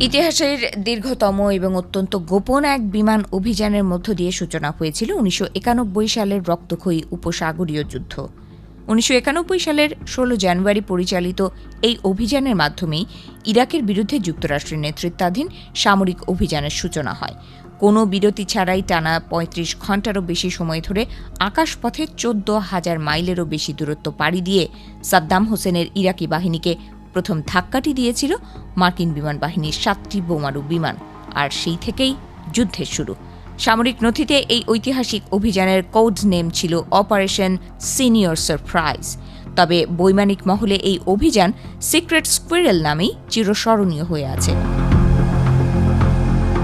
ইতিহাসের দীর্ঘতম এবং অত্যন্ত গোপন এক বিমান অভিযানের মধ্য দিয়ে সূচনা হয়েছিল ১৯৯১ সালের রক্তক্ষয়ী উপসাগরীয় যুদ্ধ। ১৯৯১ সালের ১৬ জানুয়ারি পরিচালিত এই অভিযানের মাধ্যমেই ইরাকের বিরুদ্ধে যুক্তরাষ্ট্রের নেতৃত্বাধীন সামরিক অভিযানের সূচনা হয়। কোনো বিরতি ছাড়াই টানা ৩৫ ঘণ্টারও বেশি সময় ধরে আকাশপথে ১৪,০০০ মাইলেরও বেশি দূরত্ব পাড়ি দিয়ে সাদ্দাম হোসেনের ইরাকি বাহিনীকে প্রথম ধাক্কাটি দিয়েছিল মার্কিন বিমান বাহিনীর ৭টি বোমারু বিমান, আর সেই থেকেই যুদ্ধের শুরু। সামরিক নথিতে এই ঐতিহাসিক অভিযানের কোড নেম ছিল অপারেশন সিনিয়র সারপ্রাইজ, তবে বৈমানিক মহলে এই অভিযান সিক্রেট স্কুইরেল নামেই চিরস্মরণীয় হয়ে আছে।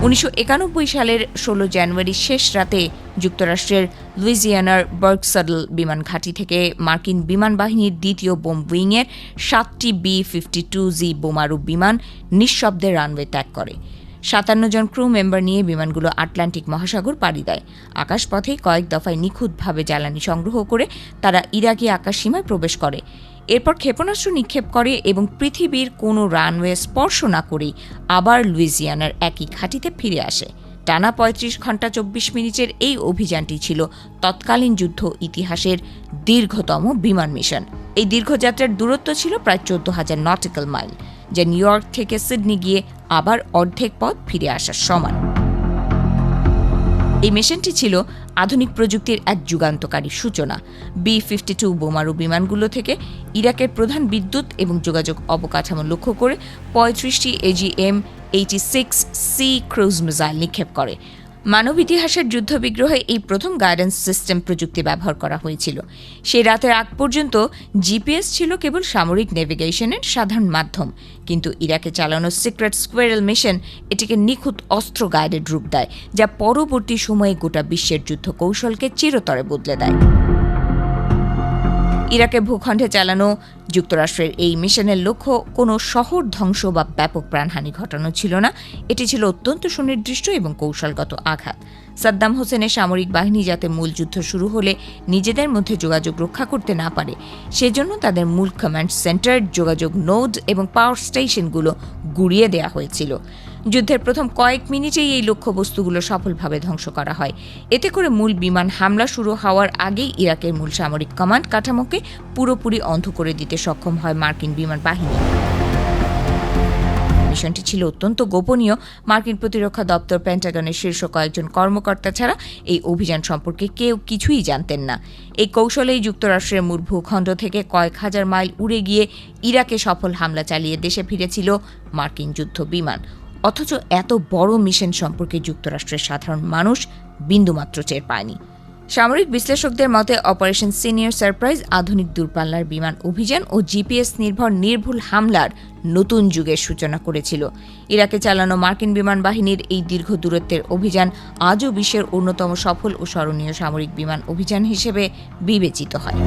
১৯৯১ সালের ১৬ জানুয়ারি শেষ রাতে যুক্তরাষ্ট্রের লুইজিয়ানার বার্কসাডল বিমান ঘাঁটি থেকে মার্কিন বিমান বাহিনীর দ্বিতীয় বোম উইংয়ের ৭টি B-52G বোমারু বিমান নিঃশব্দে রানওয়ে ত্যাগ করে। ৫৭ জন ক্রু মেম্বার নিয়ে বিমানগুলো আটলান্টিক মহাসাগর পাড়ি দেয়। আকাশপথে কয়েক দফায় নিখুঁতভাবে জ্বালানি সংগ্রহ করে তারা ইরাকি আকাশসীমায় প্রবেশ করে। এরপর ক্ষেপণাস্ত্র নিক্ষেপ করে এবং পৃথিবীর কোনো রানওয়ে স্পর্শ না করেই আবার লুইজিয়ানার একই ঘাঁটিতে ফিরে আসে। টানা ৩৫ ঘণ্টা ২৪ মিনিটের এই অভিযানটি ছিল তৎকালীন যুদ্ধ ইতিহাসের দীর্ঘতম বিমান মিশন। এই দীর্ঘযাত্রার দূরত্ব ছিল প্রায় ১৪,০০০ নটিক্যাল মাইল, যা নিউ ইয়র্ক থেকে সিডনি গিয়ে আবার অর্ধেক পথ ফিরে আসার সমান। এই মিশনটি ছিল আধুনিক প্রযুক্তির এক যুগান্তকারী সূচনা। B-52 বোমারু বিমানগুলো থেকে ইরাকের প্রধান বিদ্যুৎ এবং যোগাযোগ অবকাঠামো লক্ষ্য করে ৩৫টি AGM-86C ক্রুজ মিসাইল নিক্ষেপ করে। মানব ইতিহাসের যুদ্ধবিগ্রহে এই প্রথম গাইডেন্স সিস্টেম প্রযুক্তি ব্যবহার করা হয়েছিল। সেই রাতের আগ পর্যন্ত জিপিএস ছিল কেবল সামরিক নেভিগেশনের সাধারণ মাধ্যম, কিন্তু ইরাকে চালানো সিক্রেট স্কুইরেল মিশন এটিকে নিখুঁত অস্ত্র গাইডেড রূপ দেয়, যা পরবর্তী সময়ে গোটা বিশ্বের যুদ্ধ কৌশলকে চিরতরে বদলে দেয়। ইরাকের ভূখণ্ডে চালানো যুক্তরাষ্ট্রের এই মিশনের লক্ষ্য কোনো শহর ধ্বংস বা ব্যাপক প্রাণহানি ঘটানো ছিল না। এটি ছিল অত্যন্ত সুনির্দিষ্ট এবং কৌশলগত আঘাত। সাদ্দাম হোসেনের সামরিক বাহিনী যাতে মূল যুদ্ধ শুরু হলে নিজেদের মধ্যে যোগাযোগ রক্ষা করতে না পারে, সেজন্য তাদের মূল কমান্ড সেন্টার, যোগাযোগ নোড এবং পাওয়ার স্টেশনগুলো গুঁড়িয়ে দেওয়া হয়েছিল। যুদ্ধের প্রথম কয়েক মিনিটেই এই লক্ষ্যবস্তুগুলো সফলভাবে ধ্বংস করা হয়। এতে করে মূল বিমান হামলা শুরু হওয়ার আগেই ইরাকের মূল সামরিক কমান্ড কাঠামোকে পুরোপুরি অন্ধ করে দিতে সক্ষম হয় মার্কিন বিমান বাহিনী। মিশনটি ছিল অত্যন্ত গোপনীয়। মার্কিন প্রতিরক্ষা দপ্তর, পেন্টাগনের শীর্ষ কয়েকজন কর্মকর্তা ছাড়া এই অভিযান সম্পর্কে কেউ কিছুই জানতেন না। এই কৌশলেই যুক্তরাষ্ট্রের মূল ভূখণ্ড থেকে কয়েক হাজার মাইল উড়ে গিয়ে ইরাকে সফল হামলা চালিয়ে দেশে ফিরেছিল মার্কিন যুদ্ধ বিমান। অথচ এত বড় মিশন সম্পর্কে যুক্তরাষ্ট্রের সাধারণ মানুষ বিন্দুমাত্র টের পায়নি। সামরিক বিশ্লেষকদের মতে অপারেশন সিনিয়র সারপ্রাইজ আধুনিক দূরপাল্লার বিমান অভিযান ও জিপিএস নির্ভর নির্ভুল হামলার নতুন যুগের সূচনা করেছিল। ইরাকে চালানো মার্কিন বিমান বাহিনীর এই দীর্ঘ দূরত্বের অভিযান আজও বিশ্বের অন্যতম সফল ও স্মরণীয় সামরিক বিমান অভিযান হিসেবে বিবেচিত হয়।